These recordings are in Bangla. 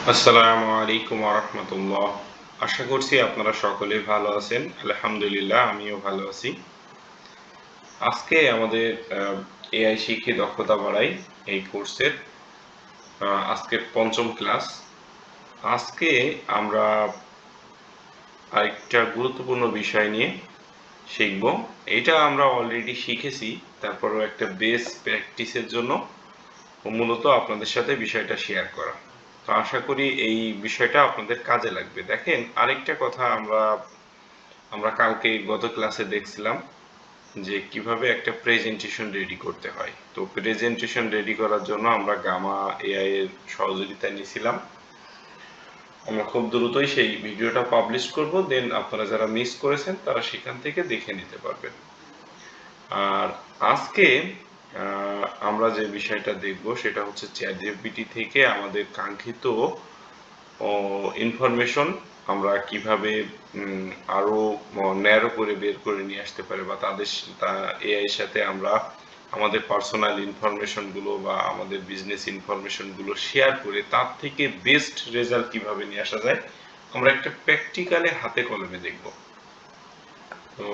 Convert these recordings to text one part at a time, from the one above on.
আসসালামু আলাইকুম ওয়া রাহমাতুল্লাহ। আশা করছি আপনারা সকলেই ভালো আছেন। আলহামদুলিল্লাহ আমিও ভালো আছি। আজকে আমাদের এআই শিখে দক্ষতা বাড়াই এই কোর্সের আজকের পঞ্চম ক্লাস। আজকে আমরা আরেকটা গুরুত্বপূর্ণ বিষয় নিয়ে শিখব। এটা আমরা অলরেডি শিখেছি, তারপরেও একটা বেস প্র্যাকটিসের জন্য মূলত আপনাদের সাথে বিষয়টা শেয়ার করা। তো আশা করি এই বিষয়টা আপনাদের কাজে লাগবে। দেখেন, আরেকটা কথা আমরা কালকে গত ক্লাসে দেখছিলাম যে কিভাবে একটা প্রেজেন্টেশন রেডি করতে হয়। তো প্রেজেন্টেশন রেডি করার জন্য আমরা গামা এআই এর সহযোগিতা নিয়েছিলাম। আমরা খুব দ্রুতই সেই ভিডিওটা পাবলিশ করব, দেন আপনারা যারা মিস করেছেন তারা সেখান থেকে দেখে নিতে পারবেন। আর আজকে আমরা যে বিষয়টা দেখব সেটা হচ্ছে চ্যাট জিপিটি থেকে আমাদের কাঙ্ক্ষিত ইনফরমেশন আমরা কিভাবে আরো ন্যারো করে বের করে নিয়ে আসতে পারি, বা এআই এর সাথে আমরা আমাদের পার্সোনাল ইনফরমেশন গুলো বা আমাদের বিজনেস ইনফরমেশন গুলো শেয়ার করে তার থেকে বেস্ট রেজাল্ট কিভাবে নিয়ে আসা যায় আমরা একটা প্র্যাকটিক্যালে হাতে কলমে দেখব। তো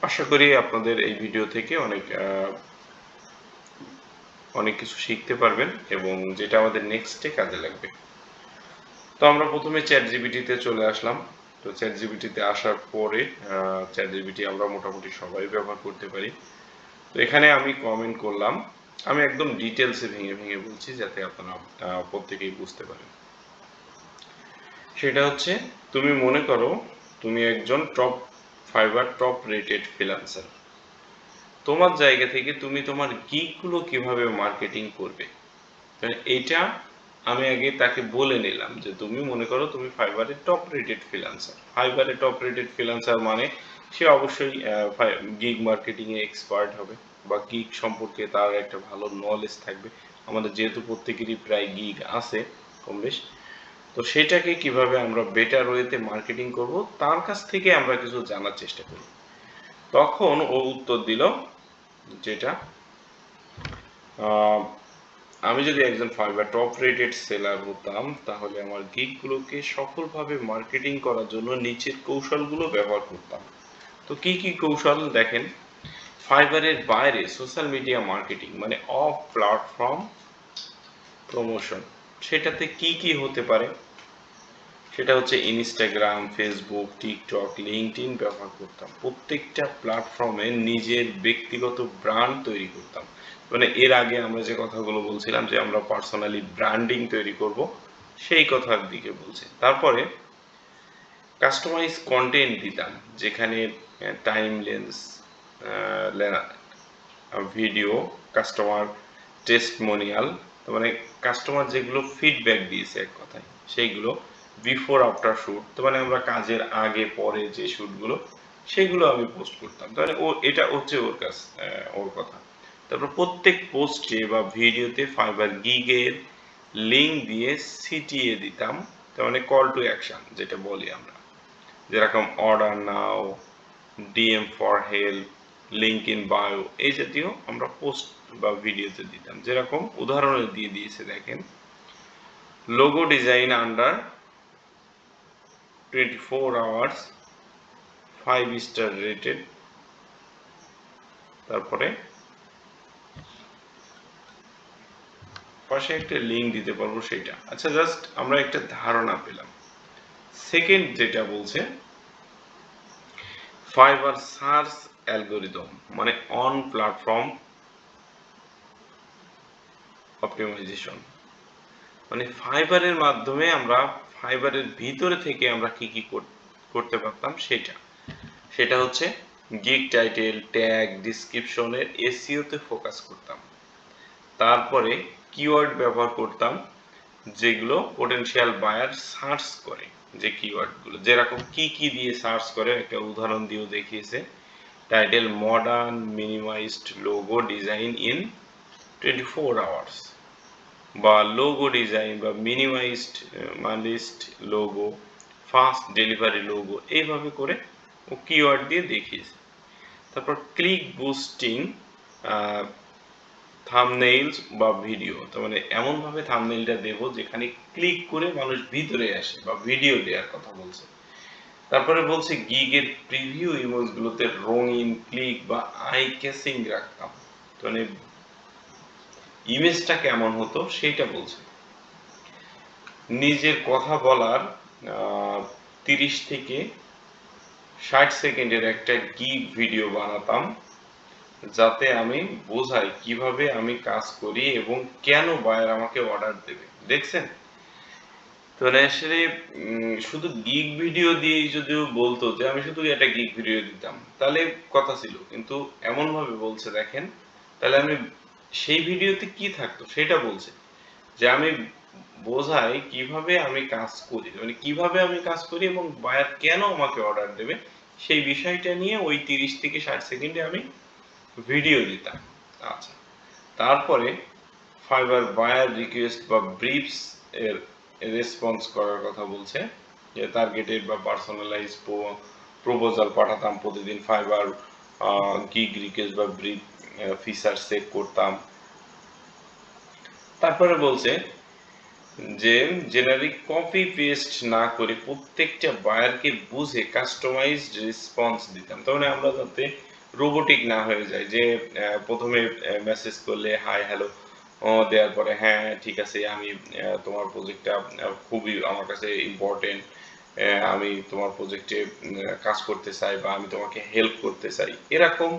আশা করি আপনাদের এই ভিডিও থেকে অনেক কিছু শিখতে পারবেন এবং যেটা আমাদের নেক্সটে কাজে লাগবে। তো আমরা প্রথমে চ্যাট জিপিটিতে চলে আসলাম। তো চ্যাট জিপিটিতে আসার পরে চ্যাট জিপিটি আমরা মোটামুটি সবাই ব্যবহার করতে পারি। তো এখানে আমি কমেন্ট করলাম, আমি একদম ডিটেলসে ভেঙে ভেঙে বলছি যাতে আপনারা প্রত্যেকেই বুঝতে পারেন। সেটা হচ্ছে, তুমি মনে করো তুমি একজন ফাইবার টপ রেটেড ফ্রিল্যান্সার। তোমার জায়গা থেকে তুমি তোমার গিগগুলো কিভাবে মার্কেটিং করবে, এইটা আমি আগে তাকে বলে নিলাম যে তুমি মনে করো তুমি ফাইবারে টপ রেটেড ফ্রিল্যান্সার। ফাইবারে টপ রেটেড ফ্রিল্যান্সার মানে সে অবশ্যই গিগ মার্কেটিং এ এক্সপার্ট হবে, বা গিগ সম্পর্কে তার একটা ভালো নলেজ থাকবে। আমাদের যেহেতু প্রত্যেকেরই প্রায় গিগ আছে কম বেশ, তো সেটাকে কিভাবে আমরা বেটার ওয়েতে মার্কেটিং করব তার কাছ থেকে আমরা কিছু জানার চেষ্টা করি। তখন ও উত্তর দিল যেটা, আমি যদি একজন ফাইবার টপ রেটেড সেলার হতাম তাহলে আমার গিগগুলোকে সফলভাবে মার্কেটিং করার জন্য নিচের কৌশলগুলো ব্যবহার করতাম। তো কি কি কৌশল দেখেন, ফাইবারের বাইরে সোশ্যাল মিডিয়া মার্কেটিং মানে অফ প্ল্যাটফর্ম প্রমোশন, সেটাতে কি কি হতে পারে, সেটা হচ্ছে ইনস্টাগ্রাম, ফেসবুক, টিকটক, লিঙ্কডইন ব্যবহার করতাম। প্রত্যেকটা প্ল্যাটফর্মে নিজের ব্যক্তিগত ব্র্যান্ড তৈরি করতাম। মানে এর আগে আমরা যে কথাগুলো বলছিলাম যে আমরা পার্সোনালি ব্র্যান্ডিং তৈরি করব, সেই কথার দিকে বলছি। তারপরে কাস্টমাইজ কন্টেন্ট দিতাম, যেখানে টাইমলেন্স ভিডিও, কাস্টমার টেস্টমোনিয়াল, মানে কাস্টমার যেগুলো ফিডব্যাক দিয়েছে এক কথায় সেইগুলো, বিফোর আফটার শ্যুট, তো মানে আমরা কাজের আগে পরে যে শ্যুটগুলো সেগুলো আমি পোস্ট করতাম। তাহলে ও এটা হচ্ছে ওর কথা। তারপর প্রত্যেক পোস্টে বা ভিডিওতে ফাইবার গিগের লিঙ্ক দিয়ে সিটিয়ে দিতাম, তার মানে কল টু অ্যাকশন যেটা বলি আমরা, যেরকম order now, DM for help, link in bio, এই জাতীয় আমরা পোস্ট বা ভিডিওতে দিতাম। যেরকম উদাহরণে দিয়ে দিয়েছে দেখেন, logo design under 24 hours, 5 star rated. তারপরে পাশে একটা লিঙ্ক দিতে পারবো সেটা। আচ্ছা, জাস্ট আমরা একটা ধারণা পেলাম। সেকেন্ড যেটা বলছে, ফাইবার সার্চ অ্যালগোরিদম মানে অন প্ল্যাটফর্ম অপটিমাইজেশন, মানে ফাইবারের মাধ্যমে আমরা ফাইবারের ভিতরে থেকে আমরা কি কি করতে পারতাম সেটা, সেটা হচ্ছে গিগ টাইটেল, ট্যাগ, ডিসক্রিপশনের এসইও তে ফোকাস করতাম। তারপরে কিওয়ার্ড ব্যবহার করতাম যেগুলো পোটেনশিয়াল বায়ার সার্চ করে, যে কিওয়ার্ডগুলো যেরকম কি কি দিয়ে সার্চ করে একটা উদাহরণ দিয়েও দেখিয়েছে। Title modern minimised logo design in 24 hours, বা লোগো ডিজাইন বা minimalist logo, fast delivery logo, এইভাবে করে ও কিওয়ার্ড দিয়ে দেখিয়েছে। তারপর ক্লিক বুস্টিং, থাম্বনেইলস বা ভিডিও, তার মানে এমনভাবে থাম্বনেইলটা দেব যেখানে ক্লিক করে মানুষ ভিতরে আসে, বা ভিডিও দেওয়ার কথা বলছে। তারপরে বলছে গিগের প্রিভিউ ইমেজগুলোতে রঙিন ক্লিক বা আই ক্যাচিং রাখতাম, মানে ইমেজটা কেমন হতো সেইটা বলছে। নিজের কথা বলার 30 থেকে 60 সেকেন্ডের একটা গিগ ভিডিও বানাতাম, যাতে আমি বোঝাই কিভাবে আমি কাজ করি এবং কেন বায়ার আমাকে অর্ডার দেবে। দেখছেন, তো আসলে শুধু গিগ ভিডিও দিয়েই যদিও বলতো যে আমি শুধু একটা গিগ ভিডিও দিতাম তাহলে কথা ছিল, কিন্তু এমন ভাবে বলছে দেখেন, তাহলে আমি সেই ভিডিওতে কি থাকতো সেটা বলছে, যে আমি বোঝাই কিভাবে আমি কাজ করি, মানে কিভাবে আমি কাজ করি এবং বায়ার কেন আমাকে অর্ডার দেবে সেই বিষয়টা নিয়ে ওই 30 থেকে 60 সেকেন্ডে আমি ভিডিও দিতাম। আচ্ছা, তারপরে ফাইবার বায়ার রিকোয়েস্ট বা ব্রিফস এর রেসপন্স করার কথা বলছে, যে টার্গেটেড বা পার্সোনালাইজ প্রপোজাল পাঠাতাম প্রতিদিন, ফাইবার গিগ রিকোয়েস্ট বা ব্রিফ ফিচার চেক করতাম। তারপরে বলছে যে জেনারিক কপি পেস্ট না করে প্রত্যেকটা বায়ারকে বুঝে কাস্টমাইজড রেসপন্স দিতাম, তার মানে আমরা যাতে রোবোটিক না হয়ে যায়, যে প্রথমে মেসেজ করলে হাই হ্যালো দেওয়ার পরে হ্যাঁ ঠিক আছে আমি তোমার প্রজেক্টটা খুবই আমার কাছে ইম্পর্টেন্ট, আমি তোমার প্রজেক্টে কাজ করতে চাই বা আমি তোমাকে হেল্প করতে চাই, এরকম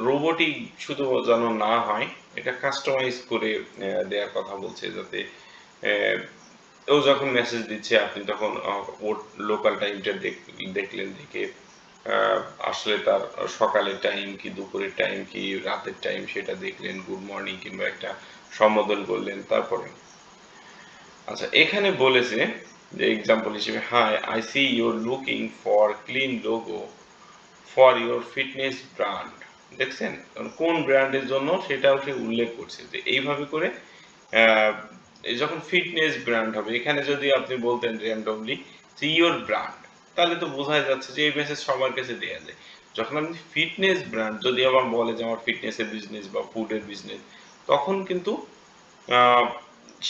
রোবটিক শুধু যেন না হয়, এটা কাস্টমাইজ করে দেওয়ার কথা বলছে, যাতে ও যখন মেসেজ দিচ্ছে আপনি তখন ওর লোকাল টাইমটা দেখলেন, দেখে আসলে তার সকালের টাইম কি দুপুরের টাইম কি রাতের টাইম সেটা দেখলেন, গুড মর্নিং কিংবা একটা সম্বোধন করলেন। তারপরে আচ্ছা, এখানে বলেছে যে এক্সাম্পল হিসেবে, hi I see your looking for clean logo for your fitness brand. দেখছেন কোন ব্র্যান্ডের জন্য সেটাও সে উল্লেখ করছে, যে এইভাবে করে যখন ফিটনেস ব্র্যান্ড হবে, এখানে যদি আপনি বলতেন র্যান্ডমলি যে ইওর ব্র্যান্ড, তাহলে তো বোঝা যাচ্ছে যে এই মেসেজ সবার কাছে দেওয়া যায়। যখন আপনি ফিটনেস ব্র্যান্ড যদি আবার বলে যে আমার ফিটনেসের বিজনেস বা ফুডের বিজনেস, তখন কিন্তু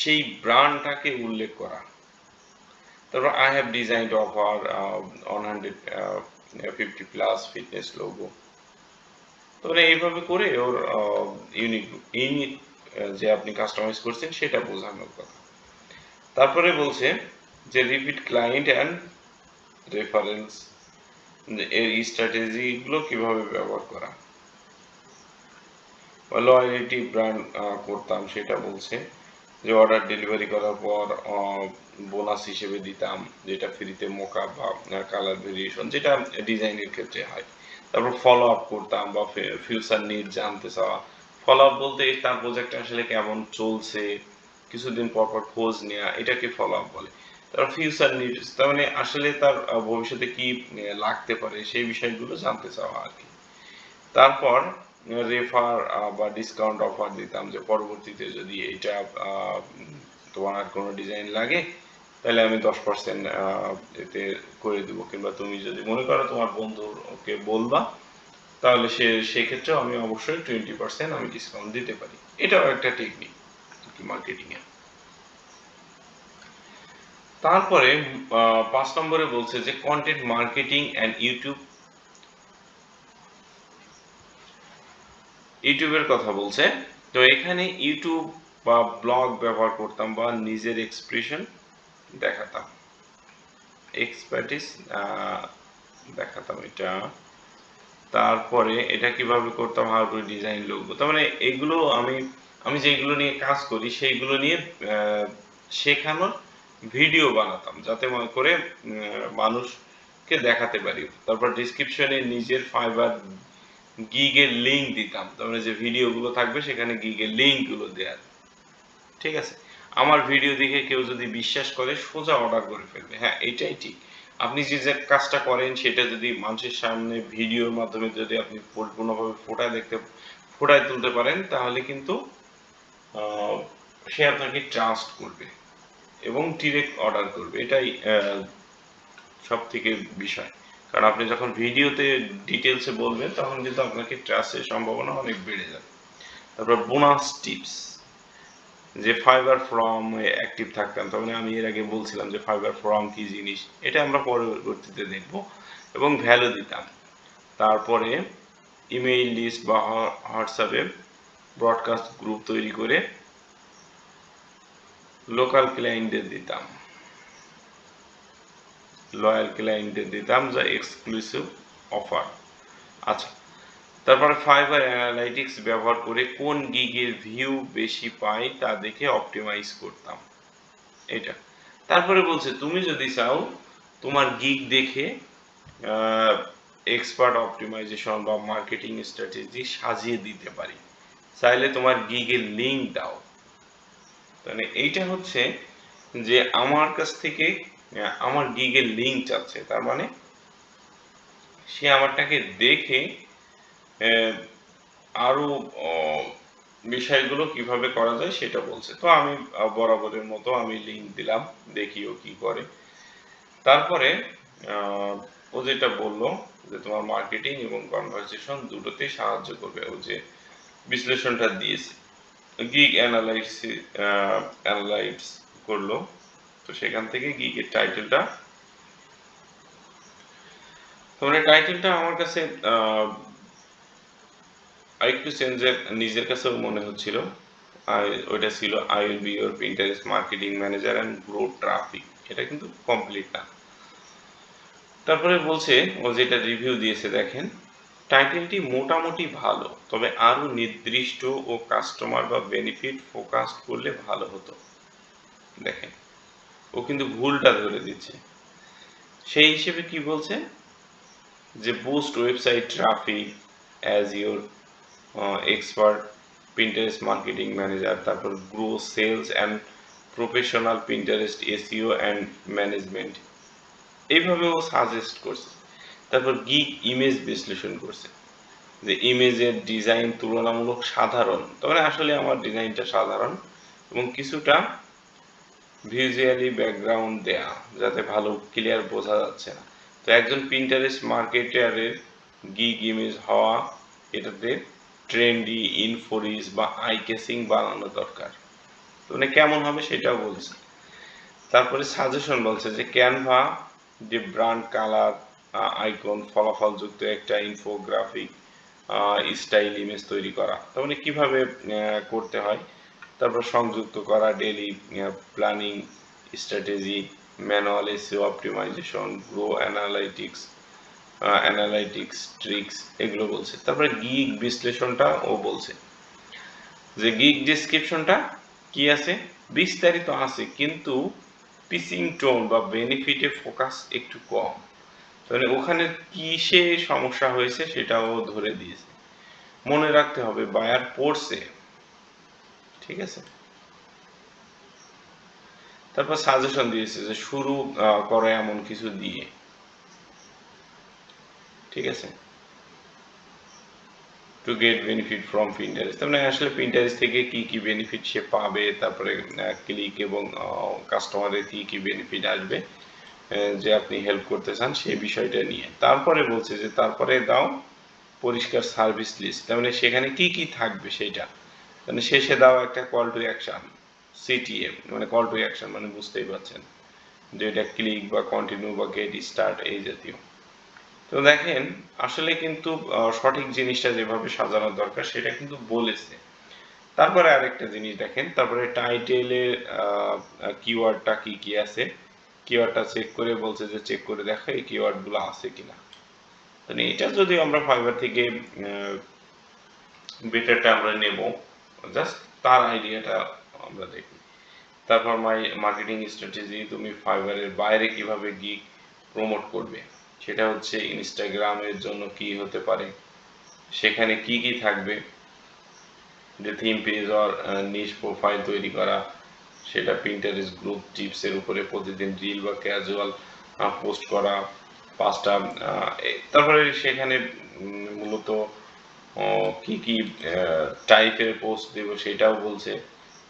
সেই ব্র্যান্ডটাকে উল্লেখ করা। তারপর I have designed offer 150 plus fitness logo, তাহলে এইভাবে করে ওর ইউনিক ইউনিক যে আপনি কাস্টমাইজ করছেন সেটা বোঝানোর কথা। তারপরে বলছে যে রিপিট ক্লায়েন্ট অ্যান্ড রেফারেন্স, এর স্ট্র্যাটেজিগুলো কিভাবে ব্যবহার করা, বা লয়ালিটি ব্র্যান্ড করতাম সেটা বলছে, যে অর্ডার ডেলিভারি করার পর বোনাস হিসেবে দিতাম, যেটা ফ্রিতে মোকা বা কালার ভেরিয়েশন, যেটা ডিজাইনের ক্ষেত্রে হয়। তারপর ফলো আপ করতাম বা ফিউচার নিড জানতে চাওয়া, ফলো আপ বলতে তার প্রজেক্ট আসলে কেমন চলছে কিছুদিন পর পর খোঁজ নেওয়া, এটাকে ফলো আপ বলে। তারপর ফিউচার নিড, তার মানে আসলে তার ভবিষ্যতে কি লাগতে পারে সেই বিষয়গুলো জানতে চাওয়া আর কি। তারপর রেফার বা ডিসকাউন্ট অফার দিতাম, যে পরবর্তীতে যদি এটা তোমার আর কোনো ডিজাইন লাগে তাহলে আমি 10% এতে করে দেবো, কিংবা তুমি যদি মনে করো তোমার বন্ধুকে বলবা তাহলে সেক্ষেত্রেও আমি অবশ্যই 20% আমি ডিসকাউন্ট দিতে পারি। এটাও একটা টেকনিক মার্কেটিং এর। তারপরে 5 নম্বরে বলছে যে কন্টেন্ট মার্কেটিং অ্যান্ড ইউটিউবের কথা বলছে। তো এখানে ইউটিউব বা ব্লগ ব্যবহার করতাম বা নিজের এক্সপ্রেশন দেখাতাম, এক্সপার্টিস দেখাতাম এটা। তারপরে এটা কিভাবে করতাম, হাউ টু ডিজাইন লোগো, তার মানে এইগুলো আমি আমি যেগুলো নিয়ে কাজ করি সেইগুলো নিয়ে শেখানোর ভিডিও বানাতাম, যাতে মনে করে মানুষকে দেখাতে পারি। তারপর ডিসক্রিপশনে নিজের ফাইবার গিগের লিঙ্ক দিতাম, তার মানে যে ভিডিওগুলো থাকবে সেখানে গিগের লিঙ্কগুলো দেওয়ার। ঠিক আছে, আমার ভিডিও দেখে কেউ যদি বিশ্বাস করে সোজা অর্ডার করে ফেলবে। হ্যাঁ, এটাই ঠিক। আপনি যে যে কাজটা করেন সেটা যদি মানুষের সামনে ভিডিওর মাধ্যমে যদি আপনি পরিপূর্ণভাবে ফোটায় তুলতে পারেন, তাহলে কিন্তু সে আপনাকে ট্রাস্ট করবে এবং ডিরেক্ট অর্ডার করবে। এটাই সব থেকে বিষয়, কারণ আপনি যখন ভিডিওতে ডিটেলসে বলবেন তখন কিন্তু আপনাকে ট্রাস্টের সম্ভাবনা অনেক বেড়ে যাবে। তারপর বোনাস টিপস, যে ফাইবার ফ্রম অ্যাক্টিভ থাকতাম, তার মানে আমি এর আগে বলছিলাম যে ফাইবার ফ্রম কি জিনিস, এটা আমরা পরবর্তীতে দেখব, এবং ভ্যালু দিতাম। তারপরে ইমেইল লিস্ট বা হোয়াটসঅ্যাপে ব্রডকাস্ট গ্রুপ তৈরি করে লোকাল ক্লায়েন্টদের দিতাম, লয়াল ক্লায়েন্টদের দিতাম যা এক্সক্লুসিভ অফার। আচ্ছা, তারপরে ফাইবার অ্যানালাইটিক্স ব্যবহার করে কোন গিগের ভিউ বেশি পাই তা দেখে অপটিমাইজ করতাম, এটা। তারপরে বলছে তুমি যদি চাও তোমার গিগ দেখে এক্সপার্ট অপটিমাইজেশন বা মার্কেটিং স্ট্র্যাটেজি সাজিয়ে দিতে পারি, চাইলে তোমার গিগের লিঙ্ক দাও। তাহলে এইটা হচ্ছে যে আমার কাছ থেকে আমার গিগের লিঙ্ক চাচ্ছে, তার মানে সে আমারটাকে দেখে আরো বিষয়গুলো কিভাবে করা যায় সেটা বলছে। তো আমি বরাবরের মতো আমি লিঙ্ক দিলাম, দেখি ও কি করে। তারপরে ও যেটা বললো যে তোমার মার্কেটিং এবং কনভারসেশন দুটোতেই সাহায্য করবে, ও যে বিশ্লেষণটা দিয়েছে, গিগ অ্যানালাইজ করলো, তো সেখান থেকে গিগের টাইটেলটা, তোমার টাইটেলটা আমার কাছে আরেকটু চেঞ্জের নিজের কাছেও মনে হচ্ছিল। ওইটা ছিল I will be your Pinterest marketing manager and grow traffic, এটা কিন্তু কমপ্লিট না। তারপরে বলছে ও যেটা রিভিউ দিয়েছে দেখেন, টাইটেলটি মোটামুটি ভালো, তবে আরো নির্দিষ্ট ও কাস্টমার বা বেনিফিট ফোকাসড করলে ভালো হতো। দেখেন ও কিন্তু ভুলটা ধরে দিচ্ছে। সেই হিসেবে কি বলছে যে boost website traffic as your expert Pinterest marketing manager, তারপর grow sales and professional Pinterest SEO and management, এইভাবে ও সাজেস্ট করছে। তারপর গিগ ইমেজ বিশ্লেষণ করছে যে ইমেজের ডিজাইন তুলনামূলক সাধারণ, তবে আসলে আমার ডিজাইনটা সাধারণ এবং কিছুটা ভিজুয়ালি ব্যাকগ্রাউন্ড দেয়া যাতে ভালো ক্লিয়ার বোঝা যাচ্ছে না। তো একজন পিন্টারেস্ট মার্কেটারের গিগ ইমেজ হওয়া, এটাতে ট্রেন্ডি ইনফোরিস বা আই কেসিং বানানো দরকার, তো মানে কেমন হবে সেটাও বলছে। তারপরে সাজেশন বলছে যে ক্যানভা যে ব্র্যান্ড কালার আইকন ফলাফলযুক্ত একটা ইনফোগ্রাফিক স্টাইল ইমেজ তৈরি করা, তার মানে কিভাবে করতে হয়। তারপর সংযুক্ত করা daily planning strategy, manual SEO optimisation, grow analytics tricks, এগুলো বলছে। তারপরে গিগ বিশ্লেষণটা ও বলছে যে গিগ ডেসক্রিপশনটা কি আছে, বিস্তারিত আছে কিন্তু পিচিং টোন বা বেনিফিটে ফোকাস একটু কম, তাহলে ওখানে কিসে সমস্যা হয়েছে সেটাও ধরে দিয়েছে। মনে রাখতে হবে বায়ার পড়ছে, ঠিক আছে। তারপর সাজেশন দিয়েছে যে শুরু করো এমন কিছু দিয়ে, ঠিক আছে, to get benefit from Pinterest, তার মানে আসলে পিন্টারেস্ট থেকে কি কি বেনিফিট সে পাবে, তারপরে ক্লিক এবং কাস্টমারের কি কি বেনিফিট আসবে যে আপনি হেল্প করতে চান সেই বিষয়টা নিয়ে। তারপরে বলছে যে তারপরে দাও পরিষ্কার সার্ভিস লিস্ট, তার মানে সেখানে কি কি থাকবে সেটা, মানে শেষে দাও একটা কল টু অ্যাকশন, সিটিএম মানে কল টু অ্যাকশন, মানে বুঝতেই পারছেন যে এটা ক্লিক বা কন্টিনিউ বা গেট স্টার্ট এই জাতীয়। তো দেখেন আসলে কিন্তু সঠিক জিনিসটা যেভাবে সাজানোর দরকার সেটা কিন্তু বলেছে। তারপরে আরেকটা জিনিস দেখেন, তারপরে টাইটেলের কিওয়ার্ডটা কি কি আছে, কিওয়ার্ডটা চেক করে বলছে যে চেক করে দেখো এই কিওয়ার্ডগুলো আছে কিনা। মানে এটা যদি আমরা ফাইবার থেকে বেটারটা আমরা নেব, জাস্ট তার আইডিয়াটা আমরা দেখি। তারপর মার্কেটিং স্ট্র্যাটেজি, তুমি ফাইবারের বাইরে কিভাবে গিগ প্রমোট করবে, সেটা হচ্ছে ইনস্টাগ্রামের জন্য কি হতে পারে, সেখানে কি কি থাকবে, যে থিম পেজ আর নিশ প্রোফাইল তৈরি করা, সেটা পিন্টারেস্ট গ্রুপ টিপসের উপরে প্রতিদিন রিল বা ক্যাজুয়াল পোস্ট করা 5টা, তারপরে সেখানে মূলত কি কি টাইপের পোস্ট দেব সেটাও বলছে।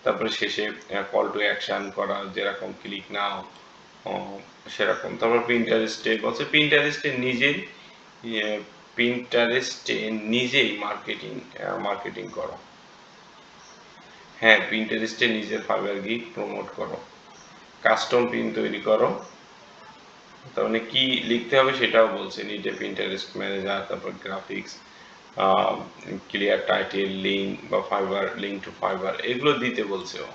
তারপরে শেষে কল টু অ্যাকশন করা, যেরকম ক্লিক নাও সেরকম। তারপর পিন্টারেস্টে বলছে পিন্টারেস্টে নিজেই মার্কেটিং করো, হ্যাঁ, পিন্টারেস্টে নিজের ফাইবার গিগ প্রমোট করো, কাস্টম পিন তৈরি করো। তার মানে কি লিখতে হবে সেটাও বলছে, নিড এ পিন্টারেস্ট ম্যানেজার, তারপর গ্রাফিক্স, ক্লিয়ার টাইটেল, লিঙ্ক বা ফাইবার, লিঙ্ক টু ফাইবার, এগুলো দিতে বলছে ও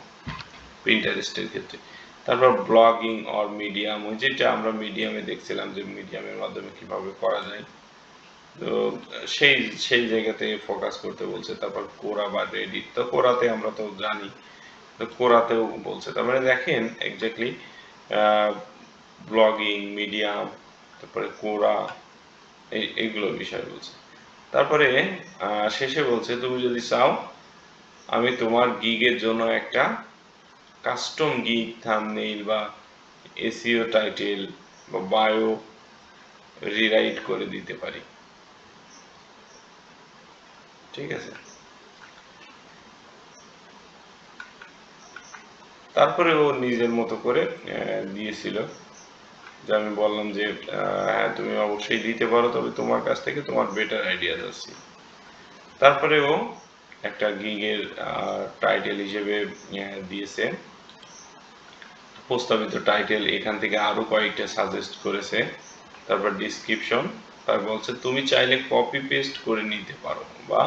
পিন্টারেস্টের ক্ষেত্রে। তারপর ব্লগিং অর মিডিয়াম, ওই যেটা আমরা মিডিয়ামে দেখছিলাম যে মিডিয়ামের মাধ্যমে কিভাবে করা যায়, তো সেই সেই জায়গাতে ফোকাস করতে বলছে। তারপর কোরা বা রেডিট, তো কোরাতে আমরা তো জানি, তো কোরাতেও বলছে। তার মানে দেখেন এক্স্যাক্টলি ব্লগিং, মিডিয়াম, তারপরে কোরা, এইগুলো বিষয় বলছে। তারপরে শেষে বলছে তুমি যদি চাও আমি তোমার গিগের জন্য একটা কাস্টম গিগ থাম্বনেইল বা এসইও টাইটেল বা বায়ো রিরাইট করে দিতে পারি, ঠিক আছে। তারপরে ও নিজের মতো করে দিয়েছিল, যে আমি বললাম যে হ্যাঁ তুমি অবশ্যই দিতে পারো, তবে তোমার কাছ থেকে তোমার বেটার আইডিয়া যাচ্ছে। তারপরে ও একটা গিগের টাইটেল হিসেবে দিয়েছে প্রস্তাবিত টাইটেল, এখান থেকে আরো কয়েকটা সাজেস্ট করেছে। তারপর ডিসক্রিপশন, তারপর বলছে তুমি চাইলে কপি পেস্ট করে নিতে পারো, বা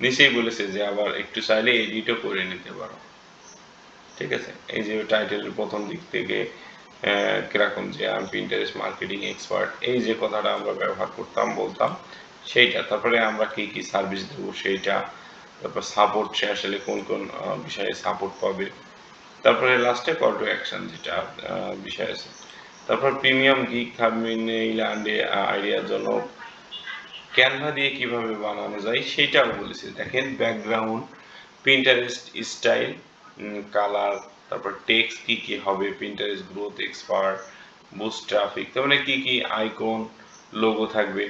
নিচেই বলেছে যে আবার একটু চাইলে এডিটও করে নিতে পারো, ঠিক আছে। এই যে টাইটেলের প্রথম দিক থেকে কিরকম যে আমি পিন্টারেস্ট মার্কেটিং এক্সপার্ট, এই যে কথাটা আমরা ব্যবহার করতাম বলতাম সেইটা। তারপরে আমরা কি কি সার্ভিস দেবো সেইটা, তারপর সাপোর্ট, সে আসলে কোন কোন বিষয়ে সাপোর্ট পাবে, তারপরে লাস্টে কল টু অ্যাকশন যেটা বিষয় আছে। তারপর প্রিমিয়াম গিগ থাম্বনেইল আইডিয়ার জন্য ক্যানভা দিয়ে কিভাবে বানানো যায় সেটাও বলেছে। দেখেন ব্যাকগ্রাউন্ড, পিন্টারেস্ট স্টাইল, কালার, তারপর টেক্সট কি কি হবে, Pinterest growth expert, boost traffic, তার মানে কি কি আইকন, লোগো থাকবে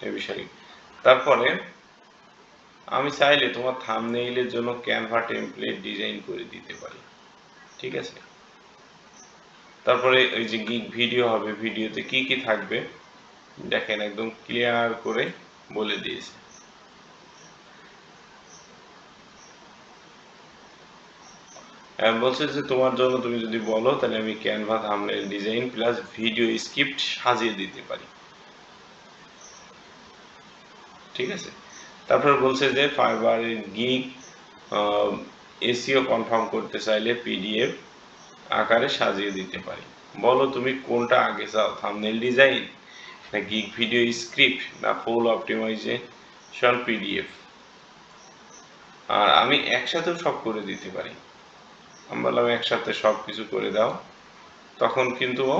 এ বিষয়ে। তারপরে আমি চাইলে তোমার থাম্বনেইলের জন্য ক্যানভা টেমপ্লেট ডিজাইন করে দিতে পারি, ঠিক আছে। তারপরে ওই যে গিগ ভিডিও হবে, ভিডিওতে কি কি থাকবে দেখেন একদম ক্লিয়ার করে বলে দিয়েছে। বলছে যে তোমার জন্য তুমি যদি বলো তাহলে আমি Canva thumbnail design plus video script সাজিয়ে দিতে পারি, ঠিক আছে। তারপর বলছে যে ফাইবারের গিগ এসইও কনফার্ম করতে চাইলে পিডিএফ আকারে সাজিয়ে দিতে পারি। বলো তুমি কোনটা আগে চাও, থাম্বনেইল ডিজাইন না গিগ ভিডিও স্ক্রিপ্ট না ফুল অপটিমাইজেশন পিডিএফ। আর আমি একসাথেও সব করে দিতে পারি, আমি বললাম একসাথে সব কিছু করে দাও, তখন কিন্তু ও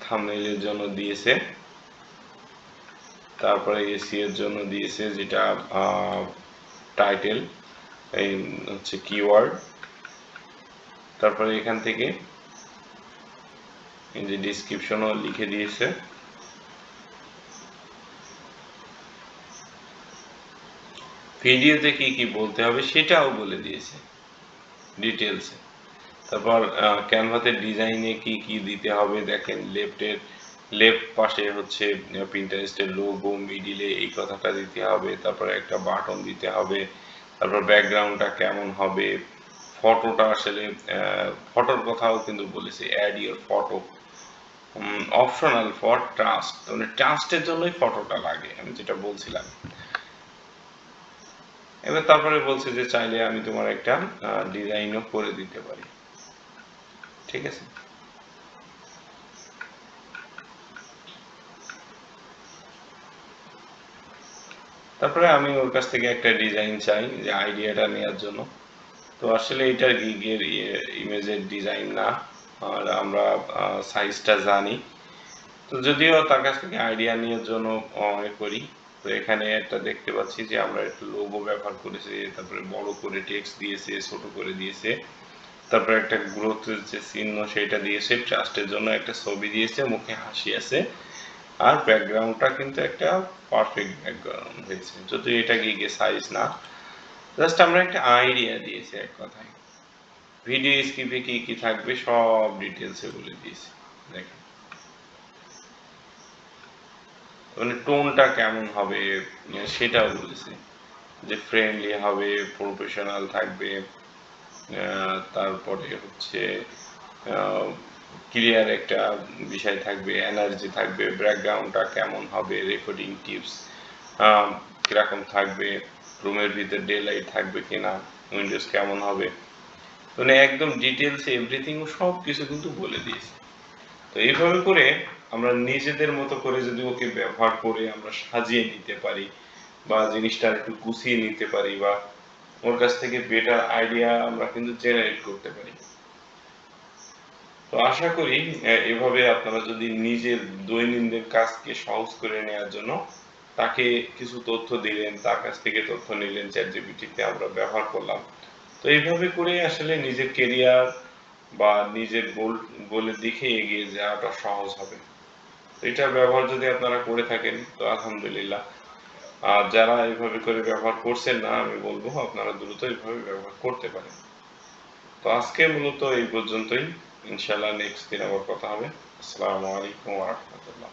থাম্বনেইলের জন্য দিয়েছে, তারপরে এসি এর জন্য দিয়েছে যেটা টাইটেল, এই হচ্ছে কিওয়ার্ড, তারপরে এখান থেকে এই যে ডিসক্রিপশনও লিখে দিয়েছে। ভিডিওতে কি কি বলতে হবে সেটাও বলে দিয়েছে ডিটেলসে। তারপর ক্যানভাতে ডিজাইনে কি কি দিতে হবে দেখেন, লেফট পাশে হচ্ছে পিন্টারেস্টের লোগো, মিডিলে এই কথাটা দিতে হবে, তারপরে একটা বাটন দিতে হবে, তারপর ব্যাকগ্রাউন্ডটা কেমন হবে, ফটোটা আসলে ফটোর কথাও কিন্তু বলেছে, add your photo optional for trust, মানে ট্রাস্টের জন্যই ফটোটা লাগে, আমি যেটা বলছিলাম। এবার তারপরে বলছে যে চাইলে আমি তোমার একটা ডিজাইনও করে দিতে পারি, ঠিক আছে। তারপরে আমি ওর কাছ থেকে একটা ডিজাইন চাই যে আইডিয়াটা নেওয়ার জন্য, তো আসলে এটা গিগের ইমেজের ডিজাইন না, আর আমরা সাইজটা জানি, তো যদিও তার কাছ থেকে আইডিয়া নেওয়ার জন্য করি। তো এখানে একটা দেখতে পাচ্ছি যে আমরা একটা লোগো ব্যবহার করেছি, তারপরে বড় করে টেক্সট দিয়েছে, ছোট করে দিয়েছে, তারপরে একটা গ্রোথের যে চিহ্ন সেটা দিয়েছে, ট্রাস্টের জন্য একটা ছবি দিয়েছে, মুখে হাসি আছে, আর ব্যাকগ্রাউন্ডটা কিন্তু একটা পারফেক্ট ব্যাকগ্রাউন্ড হয়েছে, যদিও এটা গিগে সাইজ না, জাস্ট আমরা একটা আইডিয়া দিয়েছি এক কথায়। ভিডিও স্ক্রিপ্টে কি কি থাকবে সব ডিটেলসে বলে দিয়েছি, দেখেন মানে টোনটা কেমন হবে সেটাও বলেছে। যে ফ্রেন্ডলি হবে, প্রফেশনাল থাকবে, তারপরে হচ্ছে ক্লিয়ার একটা বিষয় থাকবে, এনার্জি থাকবে, ব্যাকগ্রাউন্ডটা কেমন হবে, রেকর্ডিং টিপস কীরকম থাকবে, রুমের ভিতর ডে লাইট থাকবে কিনা, উইন্ডোজ কেমন হবে, মানে একদম ডিটেলস এভরিথিং সব কিছু কিন্তু বলে দিয়েছে। তো এইভাবে করে আমরা নিজেদের মতো করে যদি ওকে ব্যবহার করে আমরা সাজিয়ে নিতে পারি বা জিনিসটা একটু গুছিয়ে নিতে পারি বা ওর কাছ থেকে বেটার আইডিয়া আমরা কিন্তু জেনারেট করতে পারি। তো আশা করি এভাবে আপনারা যদি নিজের দৈনন্দিন কাজকে সহজ করে নেওয়ার জন্য তাকে কিছু তথ্য দিলেন, তার কাছ থেকে তথ্য নিলেন, চ্যাটজিপিটিতে আমরা ব্যবহার করলাম। তো এইভাবে করে আসলে নিজের কেরিয়ার বা নিজের গোলের দিকে এগিয়ে যাওয়াটা সহজ হবে। এটার ব্যবহার যদি আপনারা করে থাকেন তো আলহামদুলিল্লাহ। আর যারা এইভাবে করে ব্যবহার করছেন না, আমি বলবো আপনারা দ্রুত এইভাবে ব্যবহার করতে পারেন। তো আজকে মূলত এই পর্যন্তই। ইনশাআল্লাহ নেক্সট দিন আবার কথা হবে। আসসালামু আলাইকুম ওয়া রাহমাতুল্লাহ।